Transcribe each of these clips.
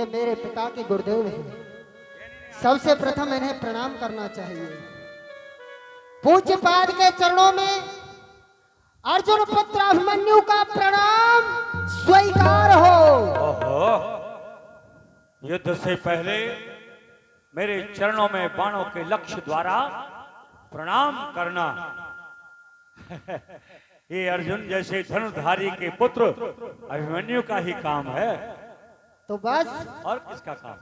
ये मेरे पिता के गुरुदेव हैं। सबसे प्रथम इन्हें प्रणाम करना चाहिए। पूज्य पाद के चरणों में अर्जुन पुत्र अभिमन्यु का प्रणाम स्वीकार हो। ओहो, युद्ध से पहले मेरे चरणों में बाणों के लक्ष्य द्वारा प्रणाम करना ये अर्जुन जैसे धनुर्धारी के पुत्र अभिमन्यु का ही काम है। तो बस और किसका काम?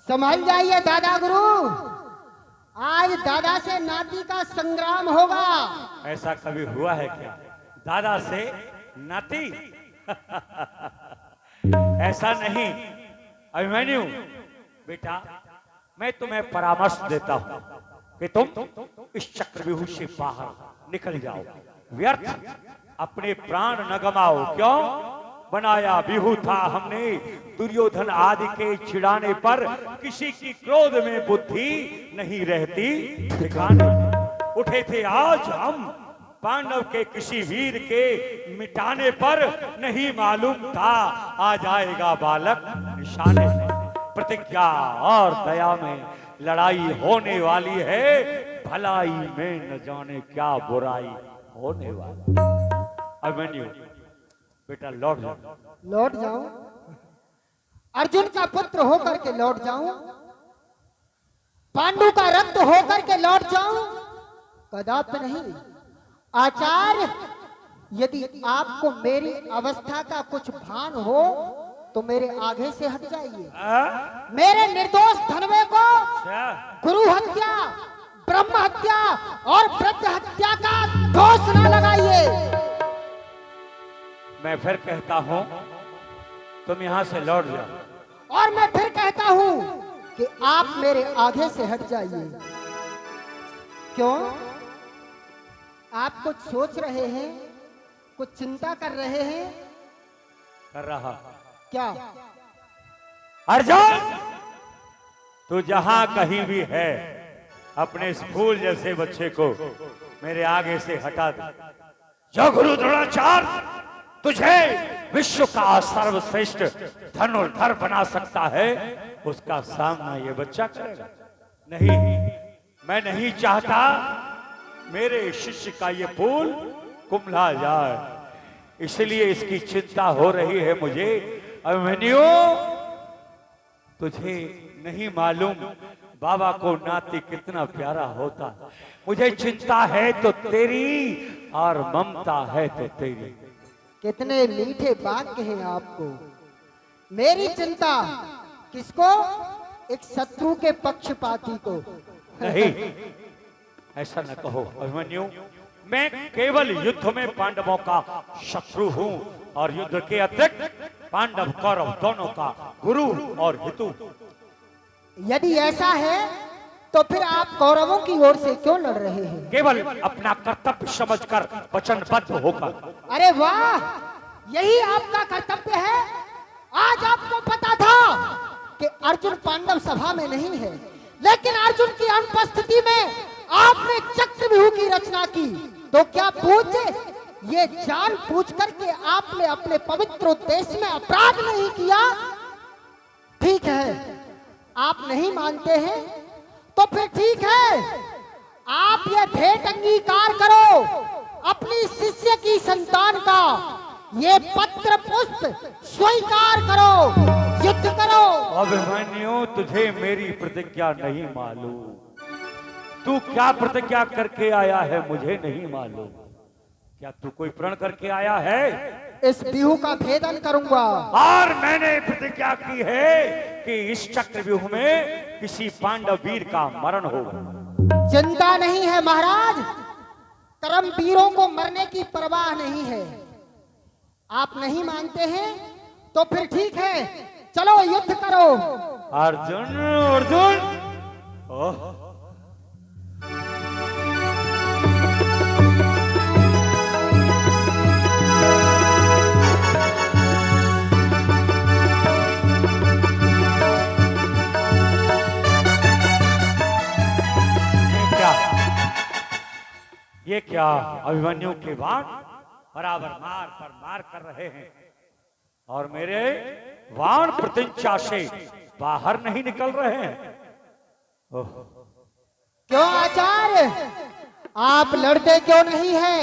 समझ जाइए दादा गुरु, आज दादा से नाती का संग्राम होगा। ऐसा कभी हुआ है क्या? दादा से नाती? ऐसा नहीं अभिमन्यु बेटा, मैं तुम्हें परामर्श देता हूं कि तुम इस चक्रव्यूह से बाहर निकल जाओ। व्यर्थ अपने प्राण न गमाओ। क्यों? बनाया व्यूह था हमने दुर्योधन आदि के चिढ़ाने पर, किसी की क्रोध में बुद्धि नहीं रहती ठिकाने। उठे थे आज हम पांडव के किसी वीर के मिटाने पर, नहीं मालूम था आ जाएगा बालक निशाने। प्रतिज्ञा और दया में लड़ाई होने वाली है, भलाई में न जाने क्या बुराई होने वाली। अभिमन्यु बेटा लौट जाओ। लौट जाऊं? अर्जुन का पुत्र होकर के लौट जाऊं? पांडु का रक्त होकर के लौट जाऊं? कदापि नहीं। आचार्य, यदि आपको मेरी अवस्था का कुछ भान हो तो मेरे आगे से हट जाइए। मेरे निर्दोष धनवे को गुरु हत्या, ब्रह्म हत्या और वृद्ध हत्या का दोष न लगाइए। मैं फिर कहता हूं तुम यहां से लौट जाओ। और मैं फिर कहता हूं कि आप मेरे आगे से हट जाइए। क्यों? आप कुछ सोच रहे हैं, कुछ चिंता कर रहे हैं? कर रहा। क्या? अर्जुन, तू जहां कहीं भी है, अपने इस फूल जैसे बच्चे को मेरे आगे से हटा दे। जो गुरु द्रोणाचार्य तुझे विश्व का सर्वश्रेष्ठ धनुर्धर बना सकता है, उसका सामना ये बच्चा करेगा। नहीं, मैं नहीं चाहता मेरे शिष्य का ये फूल कुम्हला जाए, इसलिए इसकी चिंता हो रही है मुझे। अभिमन्यु, तुझे नहीं मालूम बाबा को नाती कितना प्यारा होता। मुझे चिंता है तो तेरी और ममता है तो तेरी। कितने मीठे वाक्य हैं आपको। मेरी चिंता किसको? एक शत्रु के पक्षपाती को। नहीं, ऐसा न कहो अभिमन्यु। मैं केवल युद्ध में पांडवों का शत्रु हूं और युद्ध के अतिरिक्त पांडव कौरव दोनों का गुरु और हितु। यदि ऐसा है तो फिर आप कौरवों की ओर से क्यों लड़ रहे हैं? केवल अपना कर्तव्य समझकर वचनबद्ध होकर। अरे वाह, यही आपका कर्तव्य है। आज आपको पता था कि अर्जुन पांडव सभा में नहीं है, लेकिन अर्जुन की अनुपस्थिति में आपने चक्रव्यूह की रचना की। तो क्या पूछे, ये जान पूछ करके आपने अपने पवित्र उद्देश्य में अपराध नहीं किया? ठीक है, आप नहीं मानते हैं तो फिर ठीक है, आप ये भेंट अंगीकार करो अपनी शिष्य की संतान का। ये पत्र पुष्प स्वीकार करो, युद्ध करो। अभिमन्यु, तुझे मेरी प्रतिज्ञा नहीं मालूम। तू क्या प्रतिज्ञा करके आया है मुझे नहीं मालूम। क्या तू कोई प्रण करके आया है? इस व्यूह का भेदन करूंगा। और मैंने प्रतिज्ञा की है कि इस चक्रव्यूह में किसी पांडव वीर का मरण होगा। चिंता नहीं है महाराज, कर्म वीरों को मरने की परवाह नहीं है। आप नहीं मानते हैं तो फिर ठीक है, चलो युद्ध करो। अर्जुन, अर्जुन, ओह, ये क्या अभिमन्यु के बाण बराबर मार पर मार कर रहे हैं। और मेरे वाण प्रत्यंचा से बाहर नहीं निकल रहे हैं। ओह, क्यों आचार्य, आप लड़ते क्यों नहीं है?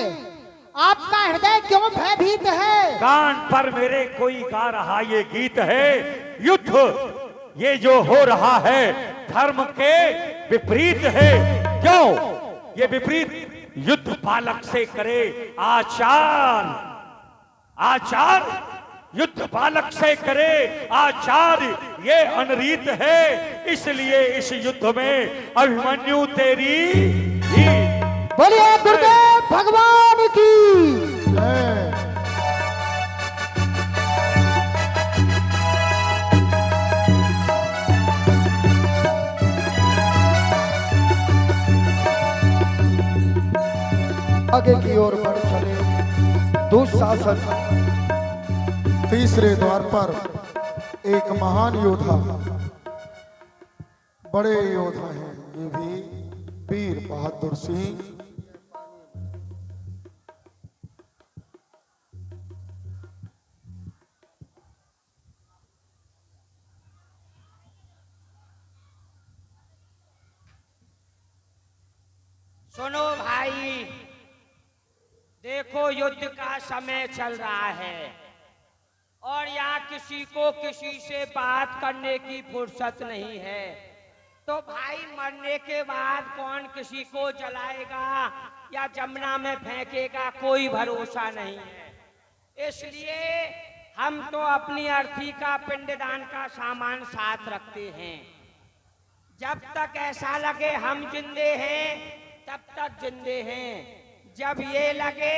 आपका हृदय क्यों भयभीत है? कान पर मेरे कोई गा रहा ये गीत है। युद्ध ये जो हो रहा है धर्म के विपरीत है। क्यों ये विपरीत? युद्ध बालक से करे आचार, आचार युद्ध बालक से करे आचार, ये अनरीत है। इसलिए इस युद्ध में अभिमन्यु तेरी ही। बोलिए गुरुदेव भगवान की। आगे की ओर बढ़ चले। दुशासन तीसरे द्वार पर एक महान योद्धा, बड़े योद्धा हैं ये भी, वीर बहादुर सिंह। सुनो भाई, देखो युद्ध का समय चल रहा है और यहाँ किसी को किसी से बात करने की फुर्सत नहीं है। तो भाई मरने के बाद कौन किसी को जलाएगा या जमुना में फेंकेगा, कोई भरोसा नहीं है। इसलिए हम तो अपनी अर्थी का पिंडदान का सामान साथ रखते हैं। जब तक ऐसा लगे हम जिंदे हैं तब तक जिंदे हैं। जब ये लगे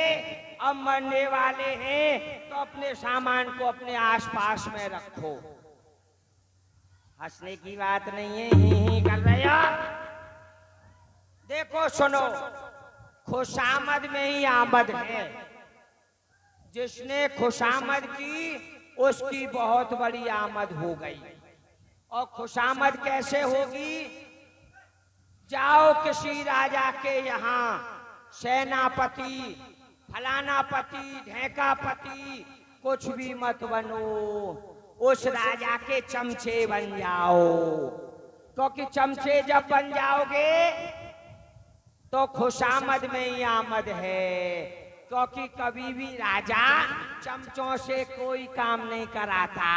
अब मरने वाले हैं तो अपने सामान को अपने आसपास में रखो। हंसने की बात नहीं है, ही कर रहे हो। देखो सुनो, खुशामद में ही आमद है। जिसने खुशामद की उसकी बहुत बड़ी आमद हो गई। और खुशामद कैसे होगी? जाओ किसी राजा के यहाँ सेनापति, फलानापति, ढेकापति, कुछ भी मत बनो, उस राजा के चमचे बन जाओ। क्योंकि चमचे जब बन जाओगे तो खुशामद में ही आमद है। क्योंकि कभी भी राजा चमचों से कोई काम नहीं कराता।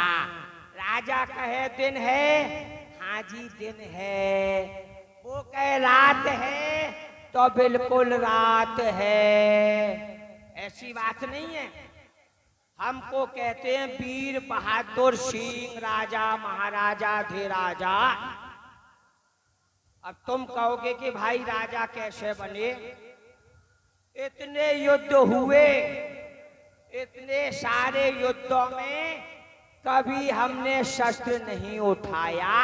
राजा कहे दिन है, हाँ जी दिन है। वो कहे रात है तो बिल्कुल रात है। ऐसी बात नहीं है। हमको कहते हैं वीर बहादुर सिंह, राजा महाराजा धीराजा। अब तुम कहोगे कि भाई राजा कैसे बने? इतने युद्ध हुए, इतने सारे युद्धों में कभी हमने शस्त्र नहीं उठाया।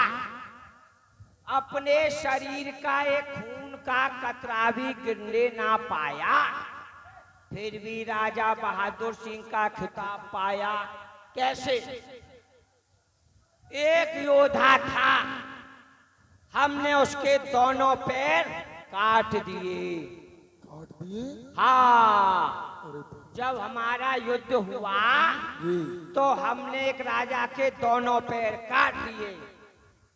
अपने शरीर का एक खून का कतरा भी गिरने ना पाया, फिर भी राजा बहादुर सिंह का खिताब पाया। कैसे? एक योद्धा था, हमने उसके दोनों पैर काट दिए। काट दिए? हाँ, जब हमारा युद्ध हुआ तो हमने एक राजा के दोनों पैर काट दिए।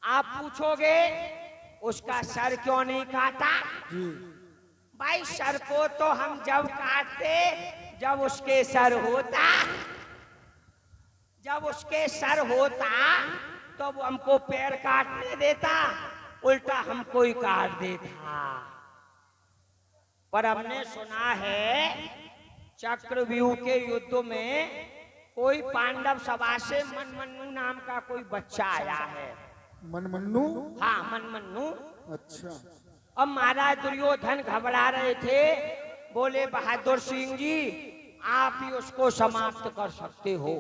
आप पूछोगे उसका सर क्यों नहीं काटा? भाई सर को तो हम जब काटते जब उसके सर होता, जब उसके सर होता तो वो हमको पैर काटने देता, उल्टा हमको ही काट देता। पर हमने सुना है चक्रव्यूह के युद्ध में कोई पांडव सभा से मनमन्नु नाम का कोई बच्चा आया है। मनमन्नु? हाँ मनमन्नु। अच्छा। अब महाराज दुर्योधन घबरा रहे थे, बोले बहादुर सिंह जी आप ही उसको समाप्त कर सकते हो।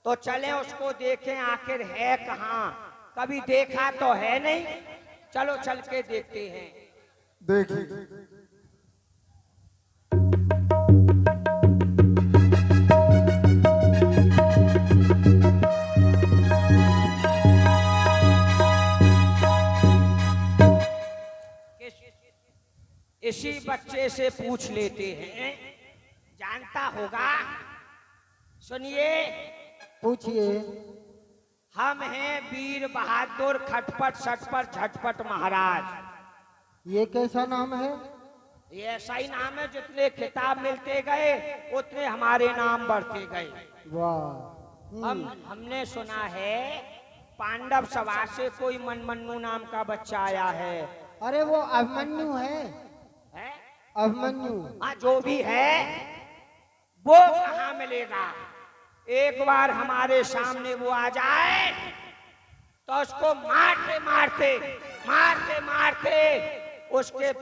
तो चले उसको देखें आखिर है कहाँ, कभी देखा तो है नहीं, चलो चल के देखते हैं। देखिए इसी बच्चे से पूछ लेते हैं, जानता होगा। सुनिए, पूछिए। हम हैं वीर बहादुर खटपट सटपट झटपट महाराज। ये कैसा नाम है? ये ऐसा ही नाम है, जितने खिताब मिलते गए उतने हमारे नाम बढ़ते गए। वाह। हमने सुना है पांडव सभा से कोई मनमन्नू नाम का बच्चा आया है। अरे वो अभिमन्यु है। अभिमन्यु। हाँ, जो भी है वो कहाँ मिलेगा? एक बार हमारे सामने वो आ जाए तो उसको मारते मारते मारते मारते उसके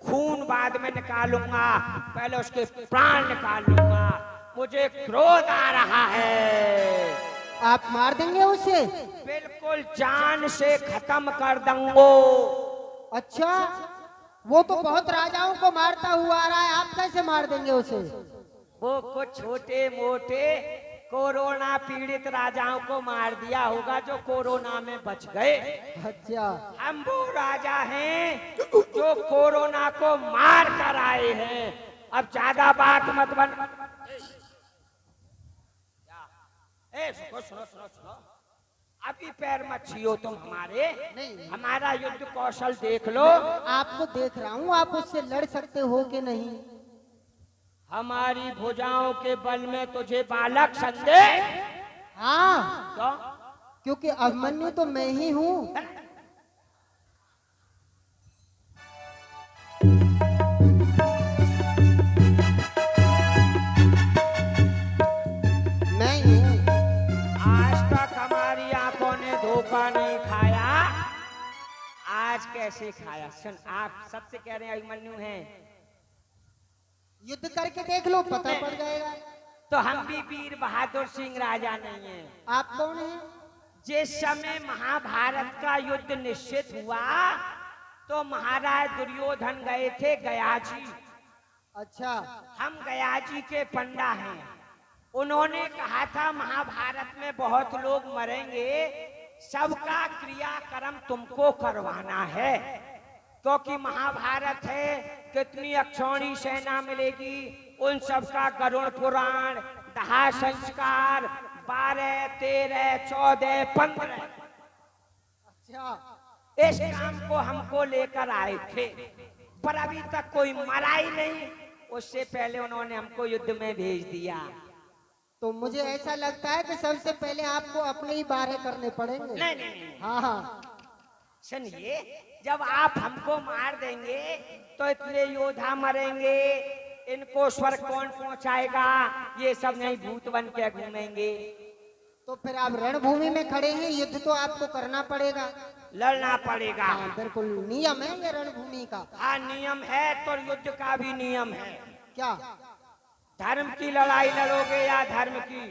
खून बाद में निकालूंगा, पहले उसके प्राण निकाल लूंगा। मुझे क्रोध आ रहा है। आप मार देंगे उसे? बिल्कुल जान से खत्म कर दूंगो। अच्छा, वो तो बहुत राजाओं को मारता हुआ आ रहा है, आप कैसे मार देंगे उसे? वो कुछ छोटे मोटे कोरोना पीड़ित राजाओं को मार दिया होगा जो कोरोना में बच गए। अच्छा। हम वो राजा हैं जो कोरोना को मार कर आए हैं। अब ज्यादा बात मत बन। सुनो सुनो सुनो सुनो, अभी पैर मत छियो तुम हमारे। नहीं। हमारा युद्ध कौशल देख लो। आपको देख रहा हूँ, आप उससे लड़ सकते हो कि नहीं? हमारी भुजाओं के बल में तुझे बालक संदेह? हाँ। तो? क्योंकि अभिमन्यु तो मैं ही हूँ। मैं ही हूँ। आज तक हमारी आंखों ने धोखा नहीं खाया, आज कैसे खाया? सुन, आप सबसे कह रहे हैं अभिमन्यु हैं। युद्ध करके देख लो, पता पड़ जाएगा। तो हम भी वीर बहादुर सिंह राजा नहीं हैं। आप कौन हैं? जिस समय महाभारत का युद्ध निश्चित हुआ तो महाराज दुर्योधन गए थे गयाजी। अच्छा। हम गयाजी के पंडा हैं। उन्होंने कहा था महाभारत में बहुत लोग मरेंगे, सबका क्रियाक्रम तुमको करवाना है, क्योंकि महाभारत है, कितनी अक्षौणी सेना मिलेगी, उन सबका गरुड़ पुराण, दहा संस्कार, 12, 13, 14, 15। अच्छा। इस काम को हमको लेकर आए थे, पर अभी तक कोई मरा ही नहीं। उससे पहले उन्होंने हमको युद्ध में भेज दिया। तो मुझे ऐसा लगता है कि सबसे पहले आपको अपने ही बारे करने पड़ेंगे। नहीं नहीं नहीं। हाँ हाँ। सुनिए, जब आप हमको मार देंगे तो इतने योद्धा मरेंगे, इनको स्वर्ग कौन पहुंचाएगा? ये सब नहीं भूत बन के घूमेंगे। तो फिर आप रणभूमि में खड़े हैं, युद्ध तो आपको करना पड़ेगा, लड़ना पड़ेगा। हाँ, बिल्कुल नियम है ये रणभूमि का। हाँ, नियम है तो युद्ध का भी नियम है। क्या? धर्म की लड़ाई लड़ोगे या धर्म की?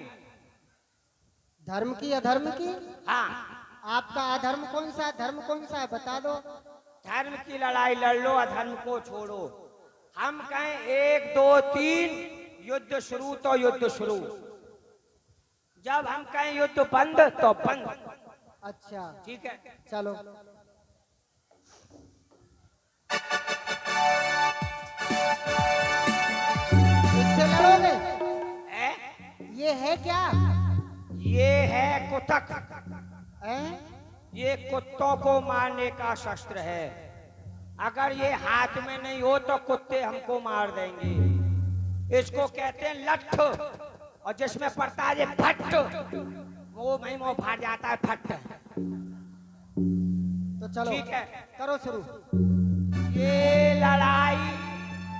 धर्म की अधर्म की? हाँ। आपका अधर्म कौन सा है, धर्म कौन सा है, बता दो। धर्म की लड़ाई लड़ लो, अधर्म को छोड़ो। हम कहें 1, 2, 3 युद्ध शुरू तो युद्ध शुरू, जब हम कहें युद्ध बंद तो बंद। अच्छा ठीक है, चलो। इससे लड़ोगे? ये है क्या? ये है कुतक। है? ये कुत्तों को मारने का शस्त्र है। अगर ये हाथ में नहीं हो तो कुत्ते हमको मार देंगे। इसको कहते हैं लठ, और जिसमें पड़ता है ये फट, वो नहीं वो फाड़ जाता है फट। तो चलो ठीक है, करो शुरू। ये लड़ाई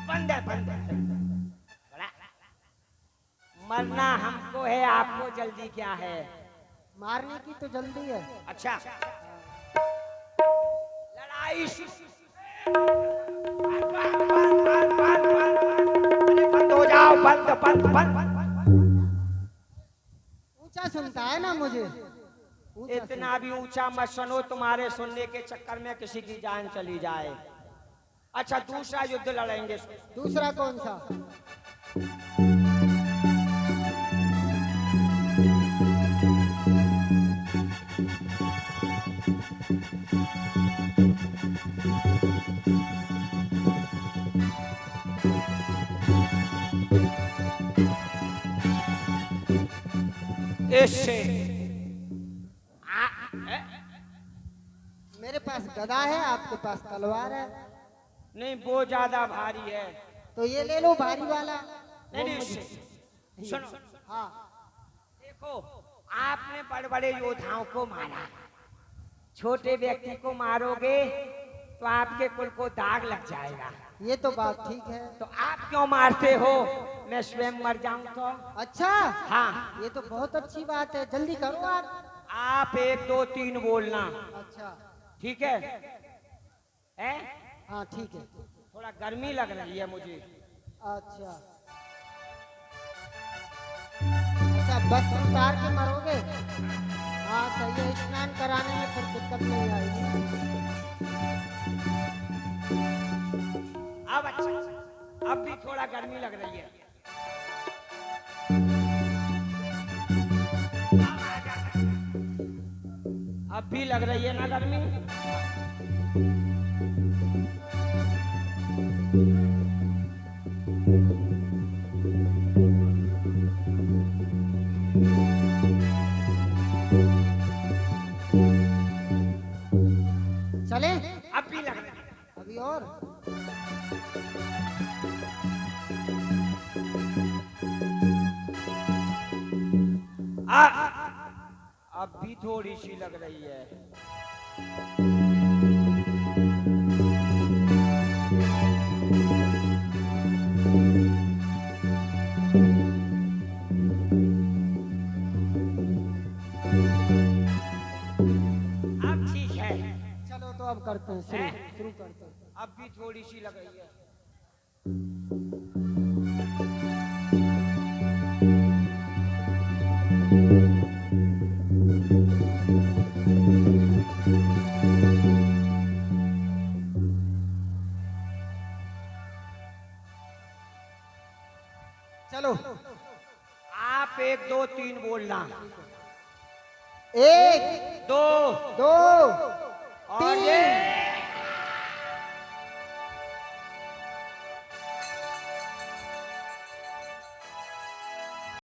बंद है, बंद है। मरना हमको है, आपको जल्दी क्या है? मारने की तो जल्दी है। अच्छा, लड़ाई बंद हो जाओ, बंद बंद बंद। ऊंचा सुनता है ना मुझे। इतना भी ऊंचा मत सुनो, तुम्हारे सुनने के चक्कर में किसी की जान चली जाए। अच्छा, दूसरा युद्ध लड़ेंगे। दूसरा कौन सा? इससे मेरे पास गदा है, आपके पास तलवार है। नहीं, वो ज्यादा भारी है। तो ये ले लो भारी वाला। नहीं वो नहीं, मुझे- इससे सुनो, हाँ देखो आपने बड़े बड़े योद्धाओं को मारा, छोटे व्यक्ति को मारोगे तो आपके कुल को दाग लग जाएगा। ये तो बात ठीक है। तो आप क्यों मारते हो? मैं स्वयं मर जाऊं तो? अच्छा, हाँ, ये तो बहुत अच्छी बात है, जल्दी करो आप। आप 1 2 3 बोलना, अच्छा, ठीक है? हैं? हाँ ठीक है। थोड़ा गर्मी लग रही है मुझे। अच्छा अच्छा, बस उतार के मरोगे? हाँ सही है, स्नान कराने में फिर दिक्कत नहीं आएगी। अब अच्छा, अब भी थोड़ा गर्मी लग रही है। अब भी लग रही है ना गर्मी? चले? अब भी लग रही है। अभी और? अब भी थोड़ी सी लग रही है। अब ठीक है। चलो तो अब करते हैं, शुरू शुरू करते हैं। अब भी थोड़ी सी लग रही है। चलो, आप 1 2 3 बोलना। 1 2 2 और ये